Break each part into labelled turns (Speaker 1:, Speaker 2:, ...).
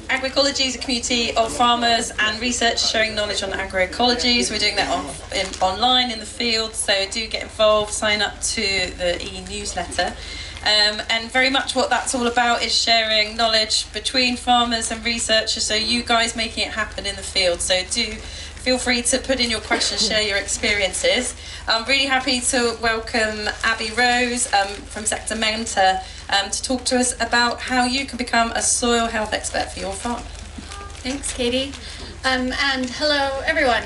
Speaker 1: Agricology is a community of farmers and researchers sharing knowledge on agroecology. So we're doing that online in the field. So do get involved, sign up to the e-newsletter. And very much what that's all about is sharing knowledge between farmers and researchers, so you guys making it happen in the field. So do feel free to put in your questions, share your experiences. I'm really happy to welcome Abby Rose from Sector Mentor to talk to us about how you can become a soil health expert for your farm.
Speaker 2: Thanks, Katie. And hello, everyone.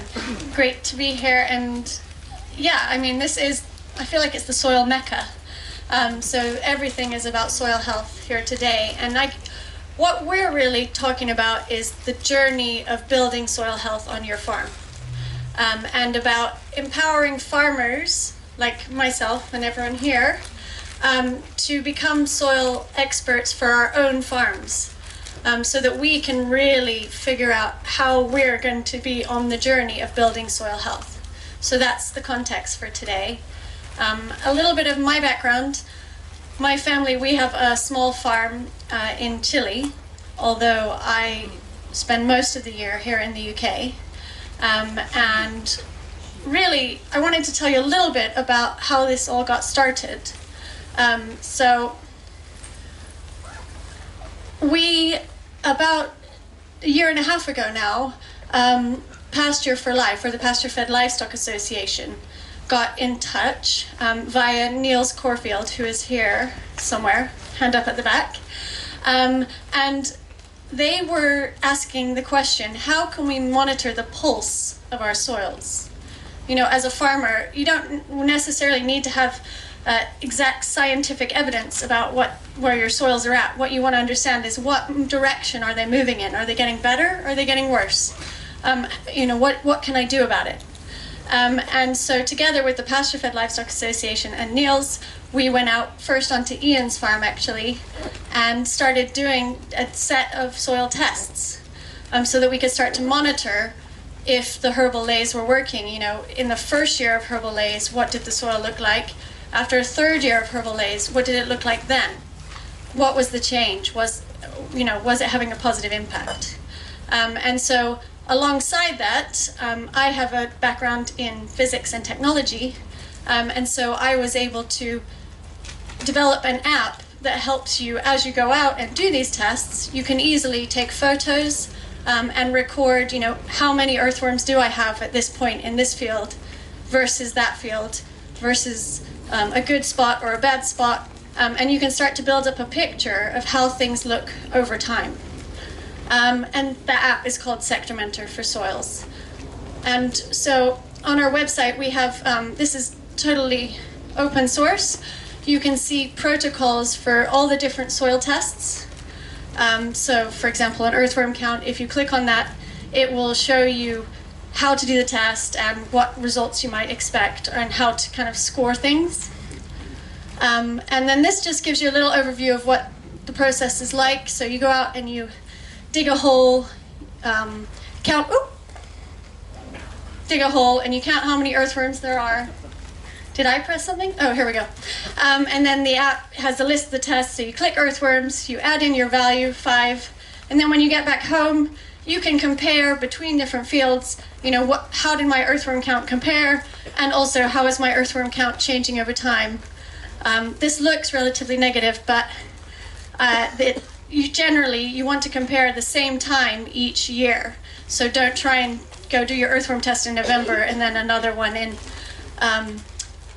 Speaker 2: Great to be here. And yeah, I mean, I feel like it's the soil mecca. So everything is about soil health here today. And what we're really talking about is the journey of building soil health on your farm. And about empowering farmers, like myself and everyone here, to become soil experts for our own farms. So that we can really figure out how we're going to be on the journey of building soil health. So that's the context for today. A little bit of my background. My family, we have a small farm in Chile, although I spend most of the year here in the UK. And really, I wanted to tell you a little bit about how this all got started. So we, about a year and a half ago now, Pasture for Life, or the Pasture-Fed Livestock Association, got in touch via Niels Corfield, who is here somewhere, hand up at the back. And they were asking the question, how can we monitor the pulse of our soils? You know, as a farmer, you don't necessarily need to have exact scientific evidence about where your soils are at. What you want to understand is what direction are they moving in? Are they getting better? Or are they getting worse? You know, what can I do about it? And so together with the Pasture-Fed Livestock Association and Niels, we went out first onto Ian's farm actually and started doing a set of soil tests so that we could start to monitor if the herbal lays were working. You know, in the first year of herbal lays, what did the soil look like? After a third year of herbal lays, what did it look like then? What was the change? Was it having a positive impact? And so alongside that, I have a background in physics and technology, and so I was able to develop an app that helps you as you go out and do these tests. You can easily take photos and record, you know, how many earthworms do I have at this point in this field versus that field versus a good spot or a bad spot, and you can start to build up a picture of how things look over time. And the app is called Sector Mentor for Soils. And so on our website we have, this is totally open source. You can see protocols for all the different soil tests. So for example, an earthworm count, if you click on that, it will show you how to do the test and what results you might expect and how to kind of score things. And then this just gives you a little overview of what the process is like. So you go out and you dig a hole, dig a hole, and you count how many earthworms there are. Did I press something? Oh, here we go. And then the app has a list of the tests. So you click earthworms, you add in your value, 5, and then when you get back home, you can compare between different fields, you know, how did my earthworm count compare, and also how is my earthworm count changing over time. This looks relatively negative, but you want to compare the same time each year. So don't try and go do your earthworm test in November and then another one in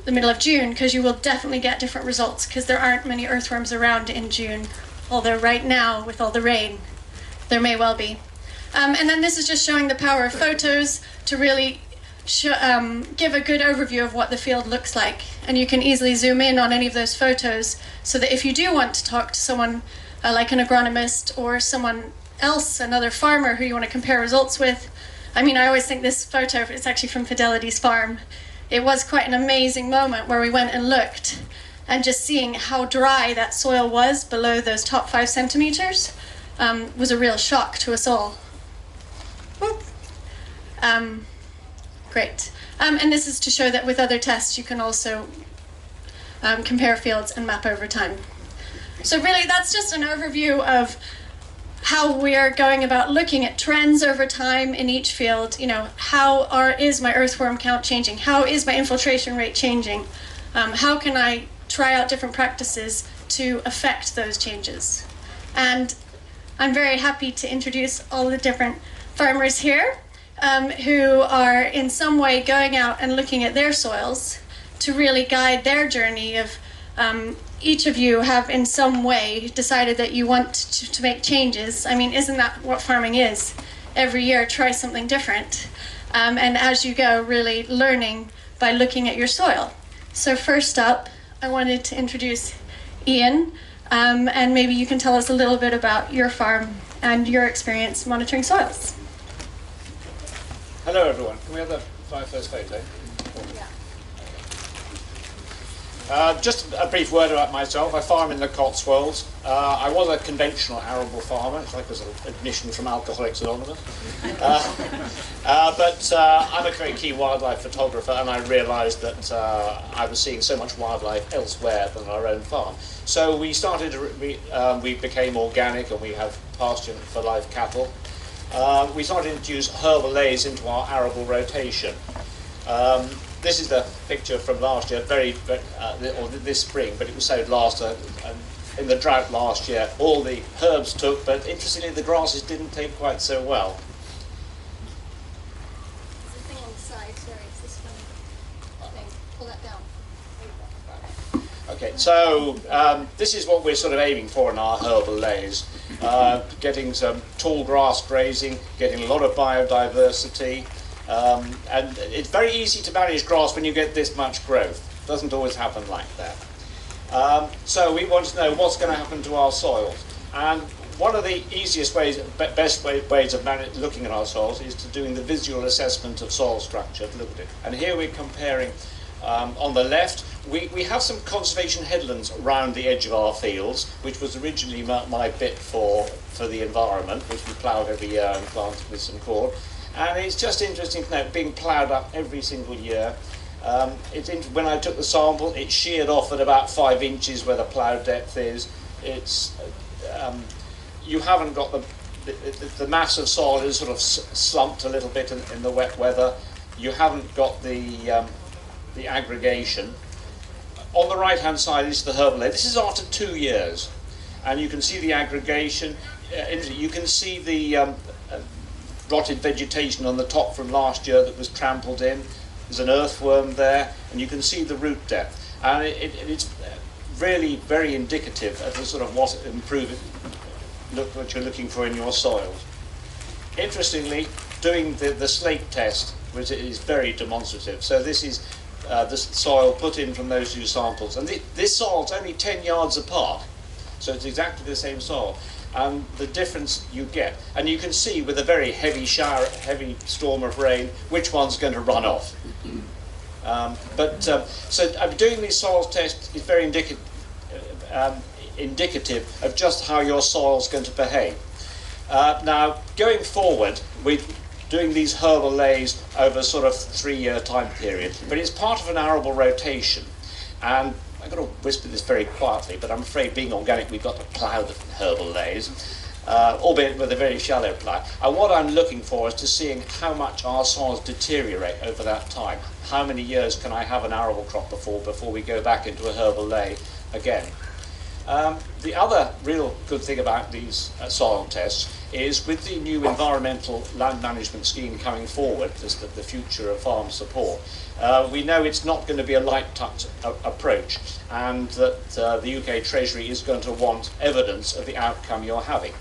Speaker 2: the middle of June, because you will definitely get different results because there aren't many earthworms around in June, although right now with all the rain there may well be. And then this is just showing the power of photos to really give a good overview of what the field looks like, and you can easily zoom in on any of those photos so that if you do want to talk to someone like an agronomist or someone else, another farmer who you want to compare results with. I mean, I always think this photo, it's actually from Fidelity's farm. It was quite an amazing moment where we went and looked, and just seeing how dry that soil was below those top 5 centimeters was a real shock to us all. Great. And this is to show that with other tests you can also compare fields and map over time. So really that's just an overview of how we are going about looking at trends over time in each field. You know, is my earthworm count changing? How is my infiltration rate changing? How can I try out different practices to affect those changes? And I'm very happy to introduce all the different farmers here who are in some way going out and looking at their soils to really guide their journey of each of you have in some way decided that you want to make changes. I mean, isn't that what farming is? Every year, try something different. And as you go, really learning by looking at your soil. So first up, I wanted to introduce Ian, and maybe you can tell us a little bit about your farm and your experience monitoring soils.
Speaker 3: Hello everyone, can we have the first photo? Just a brief word about myself. I farm in the Cotswolds. I was a conventional arable farmer. It's like an admission from Alcoholics Anonymous. But I'm a very keen wildlife photographer, and I realised that I was seeing so much wildlife elsewhere than our own farm. So we started, we became organic, and we have pasture for live cattle. We started to introduce herbal lays into our arable rotation. This is the picture from last year, or this spring, but it was sowed in the drought last year. All the herbs took, but interestingly the grasses didn't take quite so well.
Speaker 2: There's a thing on the side, sorry, it's this one thing. Pull that down.
Speaker 3: Okay, so this is what we're sort of aiming for in our herbal lays. Getting some tall grass grazing, getting a lot of biodiversity. And it's very easy to manage grass when you get this much growth. It doesn't always happen like that. So we want to know what's going to happen to our soils. And one of the easiest ways, best ways of looking at our soils is to doing the visual assessment of soil structure. Look at it. And here we're comparing, on the left, we have some conservation headlands around the edge of our fields, which was originally my bit for the environment, which we ploughed every year and planted with some corn. And it's just interesting to note, being ploughed up every single year. When I took the sample, it sheared off at about 5 inches where the plough depth is. You haven't got the mass of soil is sort of slumped a little bit in the wet weather. You haven't got the aggregation. On the right-hand side is the herbal lay. This is after 2 years, and you can see the aggregation. You can see the rotted vegetation on the top from last year that was trampled in. There's an earthworm there, and you can see the root depth. And it's really very indicative of the sort of what you're looking for in your soils. Interestingly, doing the slate test, which is very demonstrative. So this is the soil put in from those 2 samples. And this soil's only 10 yards apart, so it's exactly the same soil. And the difference you get, and you can see with a very heavy storm of rain, which one's going to run off. So doing these soil tests is very indicative of just how your soil's going to behave. Now, going forward, we're doing these herbal lays over sort of 3-year time period, but it's part of an arable rotation. And I've got to whisper this very quietly, but I'm afraid being organic, we've got to plough the herbal lays, albeit with a very shallow plough. And what I'm looking for is to seeing how much our soils deteriorate over that time. How many years can I have an arable crop before we go back into a herbal lay again? The other real good thing about these soil tests is with the new environmental land management scheme coming forward, the future of farm support, we know it's not going to be a light touch approach, and that the UK Treasury is going to want evidence of the outcome you're having.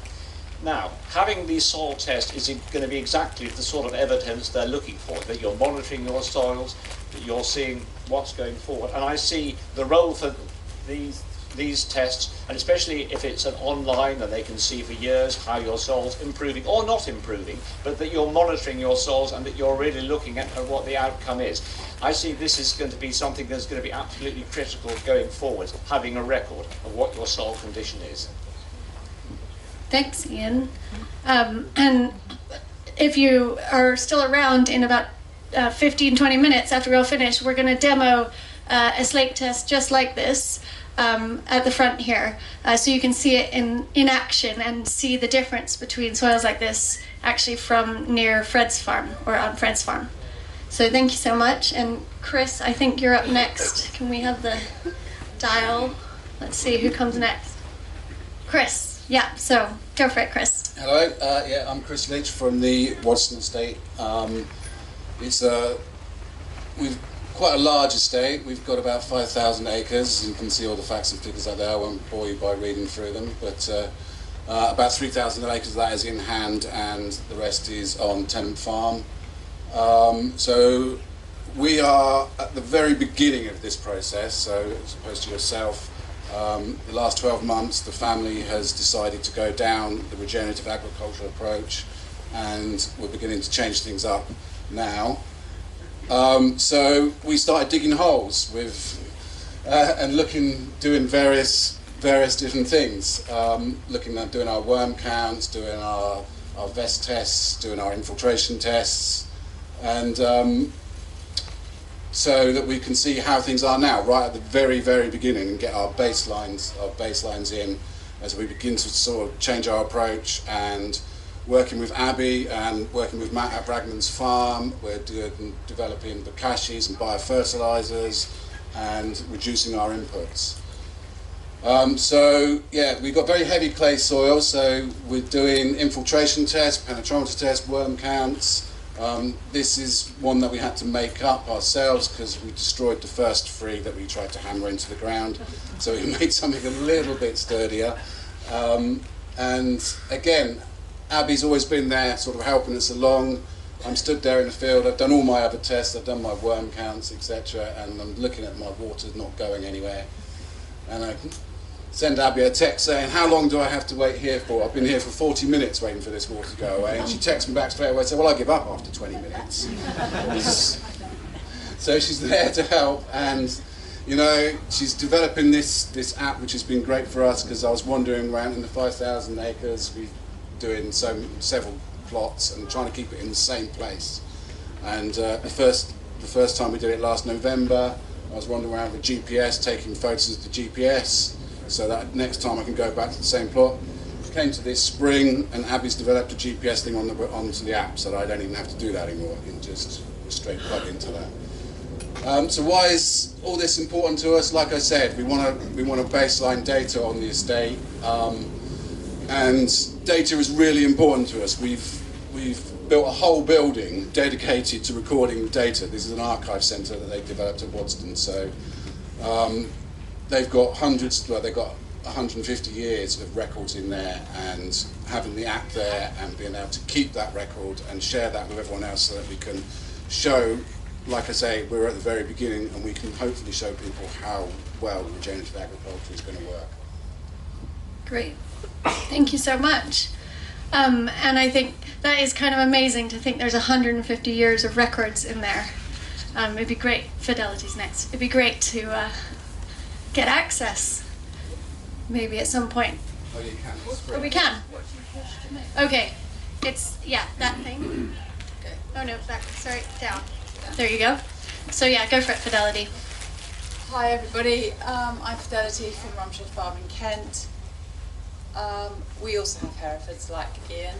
Speaker 3: Now, having these soil tests is going to be exactly the sort of evidence they're looking for, that you're monitoring your soils, that you're seeing what's going forward. And I see the role for these tests, and especially if it's an online and they can see for years how your soil's improving or not improving, but that you're monitoring your soils and that you're really looking at what the outcome is. I see this is going to be something that's going to be absolutely critical going forward, having a record of what your soil condition is.
Speaker 2: Thanks, Ian. And if you are still around in about 15-20 minutes after we'll finish, we're going to demo a slate test just like this. at the front here, so you can see it in action and see the difference between soils like this actually from near Fred's farm, or on Fred's farm. So thank you so much. And Chris, I think you're up next. Can we have the dial? Let's see who comes next. Chris, yeah, so go for it, Chris.
Speaker 4: Hello, yeah, I'm Chris Leach from the Weston estate. We've quite a large estate. We've got about 5,000 acres. You can see all the facts and figures out there. I won't bore you by reading through them, but about 3,000 acres of that is in hand, and the rest is on tenant farm. So we are at the very beginning of this process. So as opposed to yourself, the last 12 months, the family has decided to go down the regenerative agricultural approach, and we're beginning to change things up now. So we started digging holes and doing various different things, looking at doing our worm counts, doing our vest tests, doing our infiltration tests, and so that we can see how things are now, right at the very, very beginning, and get our baselines in as we begin to sort of change our approach. And working with Abby and working with Matt at Bragman's farm, we're developing bokashi and biofertilizers and reducing our inputs. So yeah, we've got very heavy clay soil, so we're doing infiltration tests, penetrometer tests, worm counts. This is one that we had to make up ourselves because we destroyed the first 3 that we tried to hammer into the ground. So we made something a little bit sturdier. And again, Abby's always been there sort of helping us along. I'm stood there in the field, I've done all my other tests, I've done my worm counts, etc. And I'm looking at my water not going anywhere. And I send Abby a text saying, how long do I have to wait here for? I've been here for 40 minutes waiting for this water to go away. And she texts me back straight away and said, well, I give up after 20 minutes. So she's there to help, and you know, she's developing this app, which has been great for us, because I was wandering around in the 5,000 acres, we're doing several plots and trying to keep it in the same place. And the first time we did it last November, I was wandering around with GPS, taking photos of the GPS, so that next time I can go back to the same plot. Came to this spring, and Abby's developed a GPS thing onto the app, so that I don't even have to do that anymore. I can just straight plug into that. So why is all this important to us? Like I said, we want a baseline data on the estate, and data is really important to us. We've built a whole building dedicated to recording data. This is an archive centre that they've developed at Wadston. So they've got 150 years of records in there, and having the app there and being able to keep that record and share that with everyone else, so that we can show, like I say, we're at the very beginning, and we can hopefully show people how well regenerative agriculture is going to work.
Speaker 2: Great, thank you so much. And I think that is kind of amazing to think there's 150 years of records in there. It'd be great, Fidelity's next. It'd be great to get access, maybe at some point.
Speaker 4: Oh, you can.
Speaker 2: Oh, we can. Okay, it's, yeah, that thing. Oh no, back, sorry, down. There you go. So yeah, go for it, Fidelity.
Speaker 5: Hi everybody, I'm Fidelity from Rumshed Farm in Kent. We also have Herefords like Ian.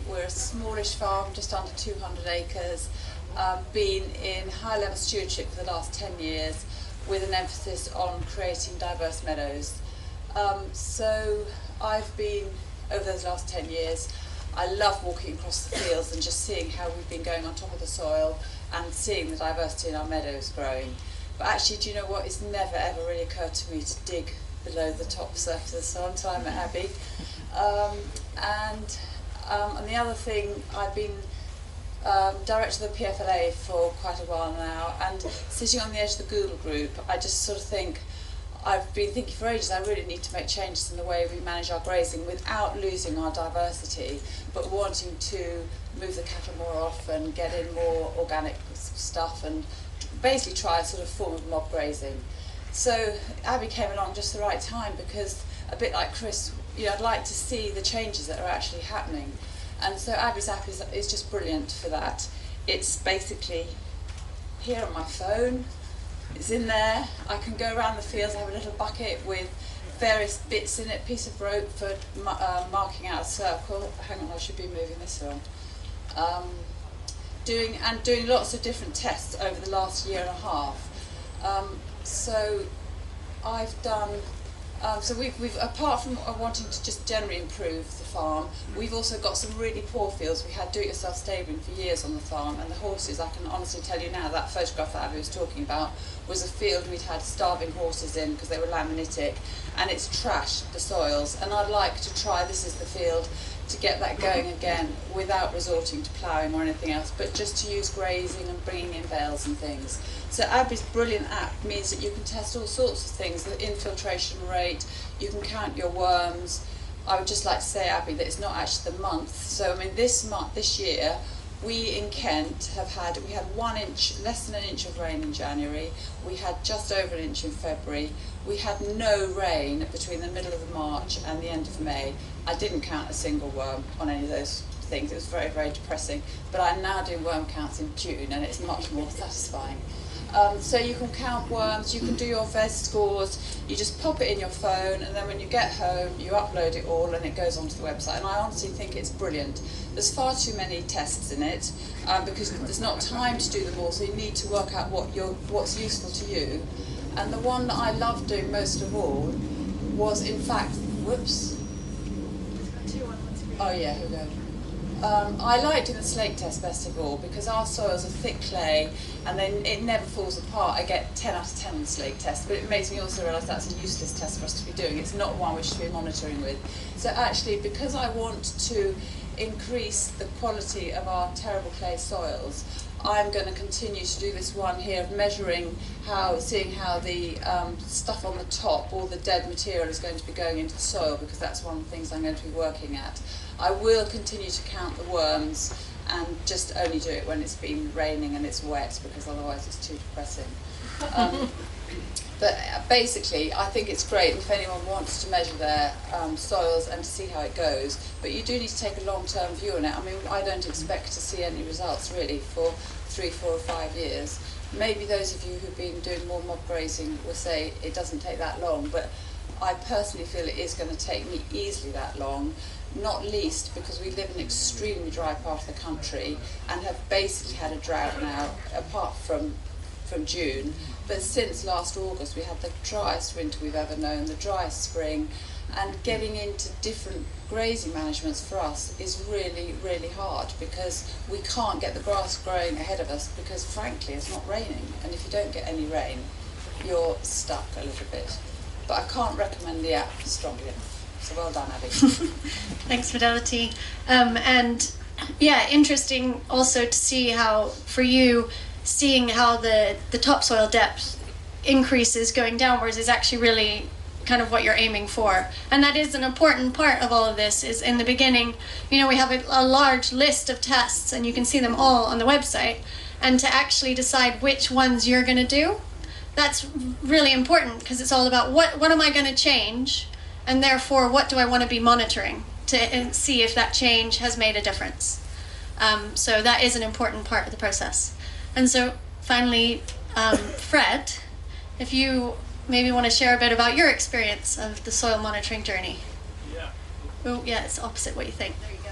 Speaker 5: We're a smallish farm, just under 200 acres, been in high level stewardship for the last 10 years with an emphasis on creating diverse meadows. So I've been, over those last 10 years, I love walking across the fields and just seeing how we've been going on top of the soil and seeing the diversity in our meadows growing. But actually, do you know what? It's never ever really occurred to me to dig below the top surface of the soil until I met Abby. And the other thing, I've been director of the PFLA for quite a while now, and sitting on the edge of the Google group, I just sort of think, I've been thinking for ages, I really need to make changes in the way we manage our grazing without losing our diversity, but wanting to move the cattle more off and get in more organic stuff and basically try a sort of form of mob grazing. So Abby came along just the right time, because a bit like Chris, you know, I'd like to see the changes that are actually happening. And so Abby's app is just brilliant for that. It's basically here on my phone. It's in there. I can go around the fields. I have a little bucket with various bits in it, piece of rope for marking out a circle. Hang on, I should be moving this along. Doing lots of different tests over the last year and a half. So I've done. So we've apart from wanting to just generally improve the farm, we've also got some really poor fields. We had do-it-yourself stabling for years on the farm, and the horses, I can honestly tell you now, that photograph that Abby was talking about was a field we'd had starving horses in because they were laminitic, and it's trashed the soils. And I'd like to try, this is the field, to get that going again without resorting to ploughing or anything else, but just to use grazing and bringing in bales and things. So Abby's brilliant app means that you can test all sorts of things, the infiltration rate, you can count your worms. I would just like to say, Abby, that it's not actually the month. So I mean, this year, we in Kent we had 1 inch, less than an inch of rain in January. We had just over an inch in February. We had no rain between the middle of March and the end of May. I didn't count a single worm on any of those things. It was very, very depressing. But I'm now doing worm counts in June, and it's much more satisfying. So you can count worms, you can do your VES scores, you just pop it in your phone, and then when you get home, you upload it all and it goes onto the website. And I honestly think it's brilliant. There's far too many tests in it because there's not time to do them all, so you need to work out what's useful to you. And the one that I loved doing most of all was, in fact, whoops. Oh yeah, here we go. I like doing the slate test best of all because our soils are thick clay and then it never falls apart. I get 10 out of 10 on the slate test, but it makes me also realise that's a useless test for us to be doing. It's not one we should be monitoring with. So actually, because I want to increase the quality of our terrible clay soils, I'm going to continue to do this one here of measuring seeing how the stuff on the top, all the dead material, is going to be going into the soil, because that's one of the things I'm going to be working at. I will continue to count the worms and just only do it when it's been raining and it's wet, because otherwise it's too depressing. But basically, I think it's great if anyone wants to measure their soils and to see how it goes. But you do need to take a long-term view on it. I mean, I don't expect to see any results really for 3, 4 or 5 years. Maybe those of you who've been doing more mob grazing will say it doesn't take that long, but I personally feel it is going to take me easily that long, not least because we live in an extremely dry part of the country and have basically had a drought now, apart from June. But since last August, we had the driest winter we've ever known, the driest spring, and getting into different grazing managements for us is really, really hard, because we can't get the grass growing ahead of us because, frankly, it's not raining. And if you don't get any rain, you're stuck a little bit. But I can't recommend the app strongly enough. So well done, Abby.
Speaker 2: Thanks, Fidelity. And yeah, interesting also to see how, for you, seeing how the topsoil depth increases going downwards is actually really kind of what you're aiming for. And that is an important part of all of this, is in the beginning, you know, we have a large list of tests and you can see them all on the website, and to actually decide which ones you're going to do, that's really important, because it's all about what am I going to change, and therefore what do I want to be monitoring to see if that change has made a difference. So that is an important part of the process. And so finally, Fred, if you maybe want to share a bit about your experience of the soil monitoring journey.
Speaker 6: Yeah.
Speaker 2: Oh, yeah, it's opposite what you think. There you go.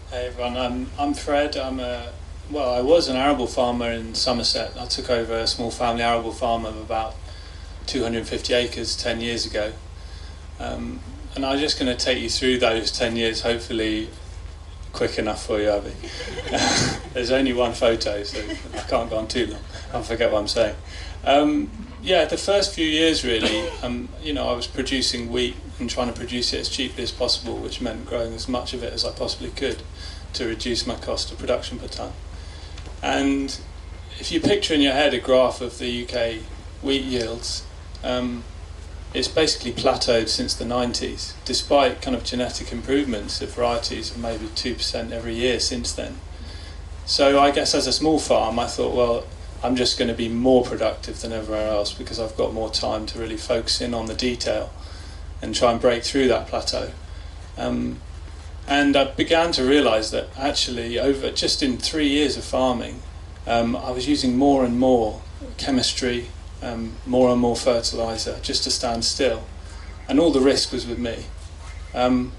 Speaker 6: Hey everyone, I'm Fred. I was an arable farmer in Somerset. I took over a small family arable farm of about 250 acres 10 years ago. And I'm just going to take you through those 10 years, hopefully quick enough for you, Abby. There's only one photo, so I can't go on too long. I'll forget what I'm saying. Yeah, the first few years really, you know, I was producing wheat and trying to produce it as cheaply as possible, which meant growing as much of it as I possibly could to reduce my cost of production per tonne. And if you picture in your head a graph of the UK wheat yields, it's basically plateaued since the 90s, despite kind of genetic improvements of varieties of maybe 2% every year since then. So I guess as a small farm, I thought, well, I'm just going to be more productive than everywhere else because I've got more time to really focus in on the detail and try and break through that plateau. And I began to realise that actually, over just in 3 years of farming, I was using more and more chemistry, more and more fertiliser, just to stand still. And all the risk was with me. And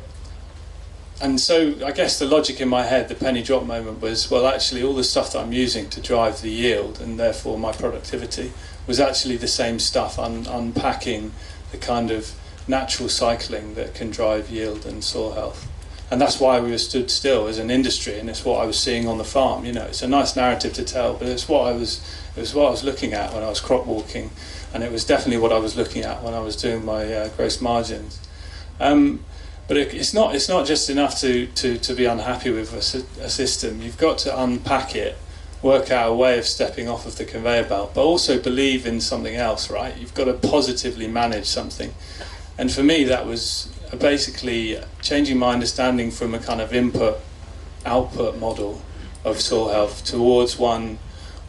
Speaker 6: so I guess the logic in my head, the penny drop moment, was, well, actually all the stuff that I'm using to drive the yield and therefore my productivity was actually the same stuff, unpacking the kind of natural cycling that can drive yield and soil health. And that's why we were stood still as an industry, and it's what I was seeing on the farm. You know, it's a nice narrative to tell, but it was what I was looking at when I was crop walking, and it was definitely what I was looking at when I was doing my gross margins. But it's not just enough to be unhappy with a system. You've got to unpack it, work out a way of stepping off of the conveyor belt, but also believe in something else, right? You've got to positively manage something. And for me, that was basically changing my understanding from a kind of input-output model of soil health towards one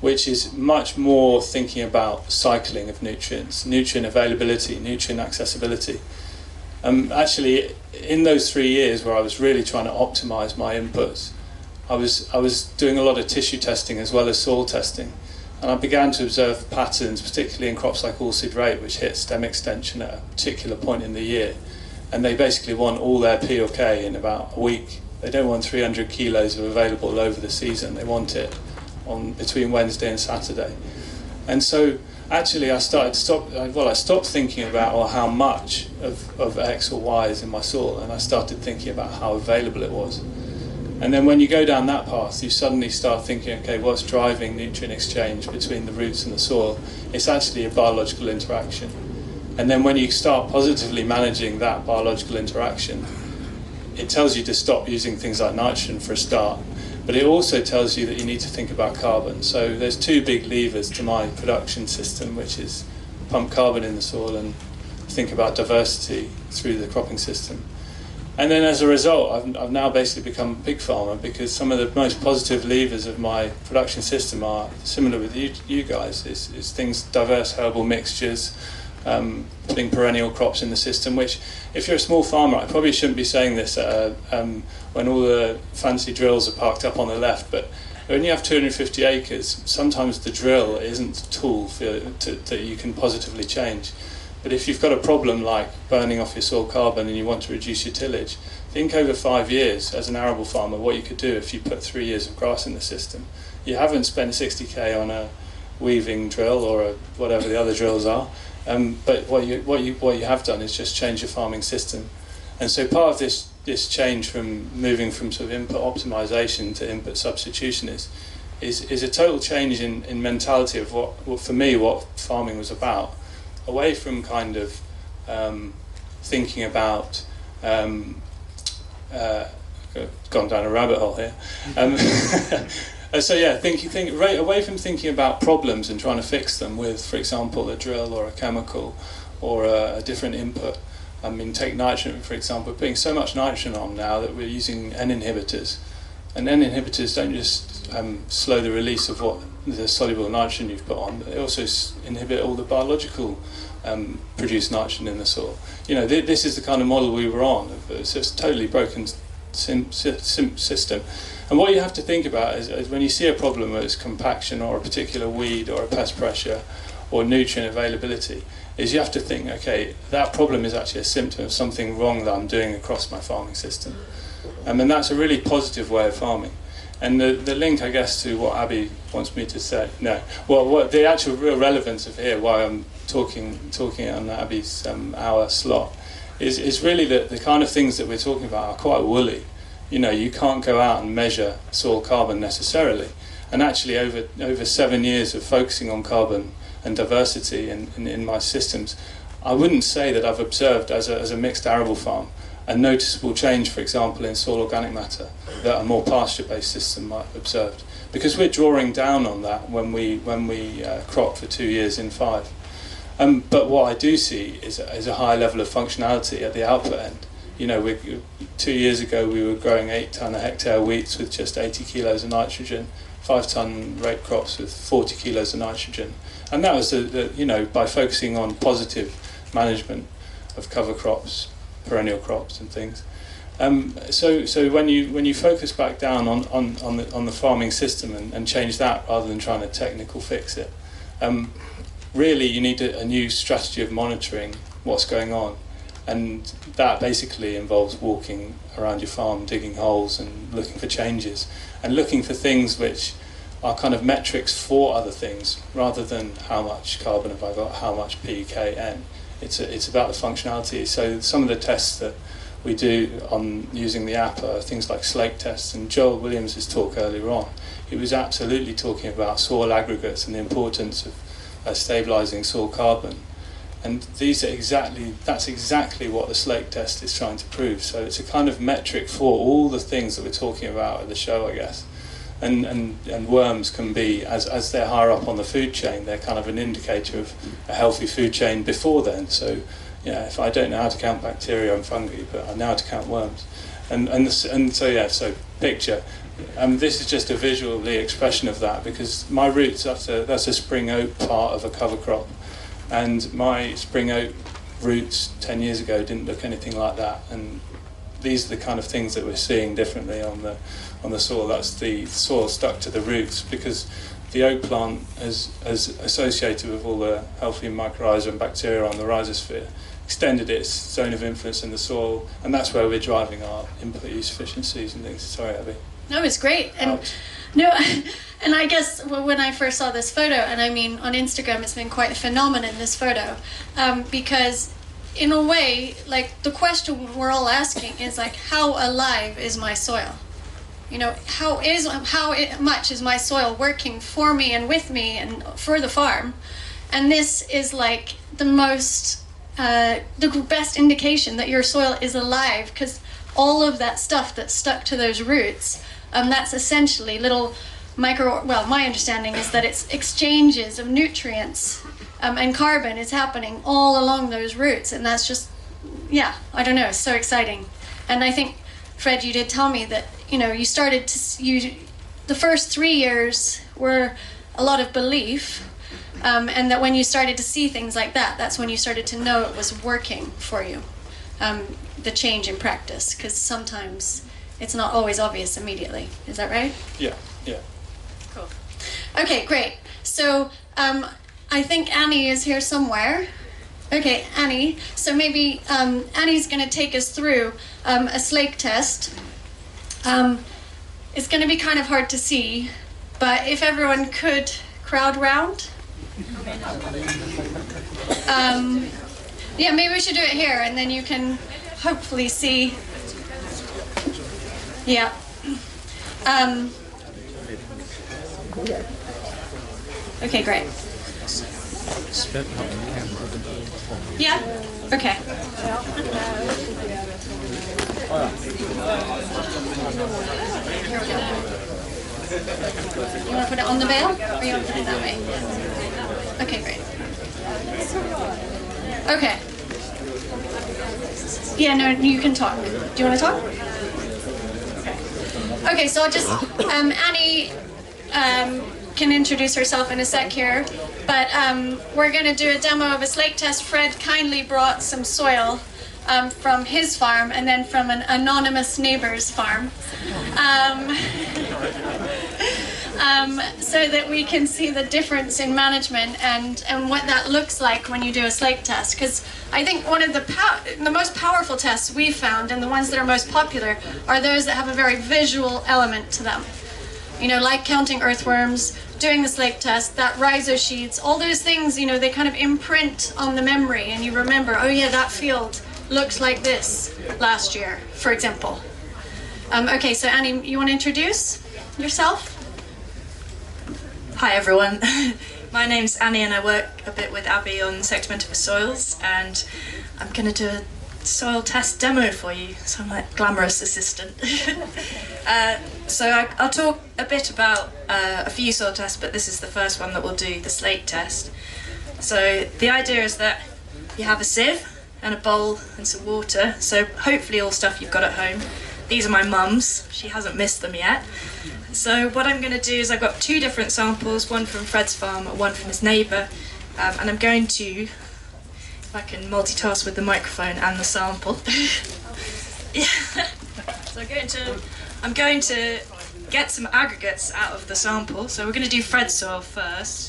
Speaker 6: which is much more thinking about cycling of nutrients, nutrient availability, nutrient accessibility. Actually, in those 3 years where I was really trying to optimise my inputs, I was doing a lot of tissue testing as well as soil testing, and I began to observe patterns, particularly in crops like oilseed rape, which hit stem extension at a particular point in the year, and they basically want all their P or K in about a week. They don't want 300 kilos of available over the season. They want it on between Wednesday and Saturday. And so actually I stopped thinking about how much of X or Y is in my soil, and I started thinking about how available it was. And then when you go down that path, you suddenly start thinking, okay, what's driving nutrient exchange between the roots and the soil? It's actually a biological interaction. And then when you start positively managing that biological interaction, it tells you to stop using things like nitrogen for a start, but it also tells you that you need to think about carbon. So there's two big levers to my production system, which is pump carbon in the soil and think about diversity through the cropping system. And then as a result, I've now basically become a pig farmer, because some of the most positive levers of my production system are similar with you guys, is things, diverse herbal mixtures, putting perennial crops in the system, which if you're a small farmer, I probably shouldn't be saying this when all the fancy drills are parked up on the left, but when you have 250 acres, sometimes the drill isn't a tool that you can positively change. But if you've got a problem like burning off your soil carbon and you want to reduce your tillage, think over 5 years as an arable farmer what you could do if you put 3 years of grass in the system. You haven't spent 60k on a weaving drill or whatever the other drills are, but what you have done is just change your farming system. And so part of this change from moving from sort of input optimization to input substitution is a total change in mentality of what for me what farming was about. Away from kind of thinking about gone down a rabbit hole here. So yeah, away from thinking about problems and trying to fix them with, for example, a drill or a chemical or a different input. I mean, take nitrogen for example. We're putting so much nitrogen on now that we're using N inhibitors, and N inhibitors don't just slow the release of what the soluble nitrogen you've put on, but they also inhibit all the biological produced nitrogen in the soil. You know, this is the kind of model we were on. It's just a totally broken system. And what you have to think about is when you see a problem, whether it's compaction or a particular weed or a pest pressure or nutrient availability, is you have to think, okay, that problem is actually a symptom of something wrong that I'm doing across my farming system. And that's a really positive way of farming. And the link, I guess, to what Abby wants me to say, what the actual real relevance of here, why I'm talking on Abby's hour slot, is really that the kind of things that we're talking about are quite woolly. You know, you can't go out and measure soil carbon necessarily. And actually, over 7 years of focusing on carbon and diversity in my systems, I wouldn't say that I've observed as a mixed arable farm a noticeable change, for example, in soil organic matter that a more pasture-based system might have observed, because we're drawing down on that when we crop for 2 years in 5. But what I do see is a high level of functionality at the output end. You know, 2 years ago we were growing 8 tonne a hectare wheats with just 80 kilos of nitrogen, 5 tonne rape crops with 40 kilos of nitrogen, and that was by focusing on positive management of cover crops, perennial crops and things. So when you focus back down on the farming system and change that rather than trying to technical fix it, really you need a new strategy of monitoring what's going on, and that basically involves walking around your farm, digging holes and looking for changes and looking for things which are kind of metrics for other things rather than how much carbon have I got, how much PKN. It's about the functionality. So some of the tests that we do on using the app are things like slake tests, and Joel Williams' talk earlier on, he was absolutely talking about soil aggregates and the importance of stabilising soil carbon. And that's exactly what the slake test is trying to prove. So it's a kind of metric for all the things that we're talking about at the show, I guess. And worms can be, as they're higher up on the food chain, they're kind of an indicator of a healthy food chain before then. So, yeah, if I don't know how to count bacteria and fungi, but I know how to count worms. So picture. This is just a visual expression of that, because my roots, that's a spring oat part of a cover crop. And my spring oat roots 10 years ago didn't look anything like that. And these are the kind of things that we're seeing differrently on the soil. That's the soil stuck to the roots, because the oat plant is associated with all the healthy mycorrhiza and bacteria on the rhizosphere, extended its zone of influence in the soil, and that's where we're driving our input use efficiencies and things. Sorry, Abby.
Speaker 2: No, it's great. And no, and I guess when I first saw this photo, and I mean on Instagram, it's been quite a phenomenon, this photo, because in a way, like, the question we're all asking is like, how alive is my soil? You know, how much is my soil working for me and with me and for the farm? And this is like the best indication that your soil is alive, because all of that stuff that's stuck to those roots, that's essentially little my understanding is that it's exchanges of nutrients and carbon is happening all along those roots, and that's just, yeah, I don't know, it's so exciting. And I think, Fred, you did tell me that, you know, you started to, the first 3 years were a lot of belief, and that when you started to see things like that, that's when you started to know it was working for you, the change in practice, because sometimes it's not always obvious immediately. Is that right?
Speaker 6: Yeah.
Speaker 2: Cool. Okay, great. So I think Annie is here somewhere. Okay, Annie. So maybe Annie's going to take us through a slake test. It's going to be kind of hard to see, but if everyone could crowd round. Yeah, maybe we should do it here, and then you can hopefully see. Yeah. Okay, great. Yeah? Okay. You want to put it on the bale, or you want to put it that way? Okay, great. Okay. Yeah, no, you can talk. Do you want to talk? Okay, so I'll just, Annie can introduce herself in a sec here, but we're going to do a demo of a slake test. Fred kindly brought some soil from his farm and then from an anonymous neighbor's farm, so that we can see the difference in management and what that looks like when you do a slake test. Because I think one of the most powerful tests we've found, and the ones that are most popular, are those that have a very visual element to them. You know, like counting earthworms, doing the slake test, that rhizosheets, all those things, you know, they kind of imprint on the memory, and you remember, oh yeah, that field looks like this last year, for example. Okay, so Annie, you want to introduce yourself?
Speaker 7: Hi everyone, my name's Annie and I work a bit with Abby on sedimentary soils, and I'm going to do a soil test demo for you, so I'm like glamorous assistant. So I'll talk a bit about a few soil tests, but this is the first one that we'll do, the slake test. So the idea is that you have a sieve and a bowl and some water, so hopefully all stuff you've got at home. These are my mum's, she hasn't missed them yet. So what I'm going to do is I've got two different samples, one from Fred's farm and one from his neighbour, and I'm going to, if I can multitask with the microphone and the sample. Yeah. So I'm going to get some aggregates out of the sample. So we're going to do Fred soil first.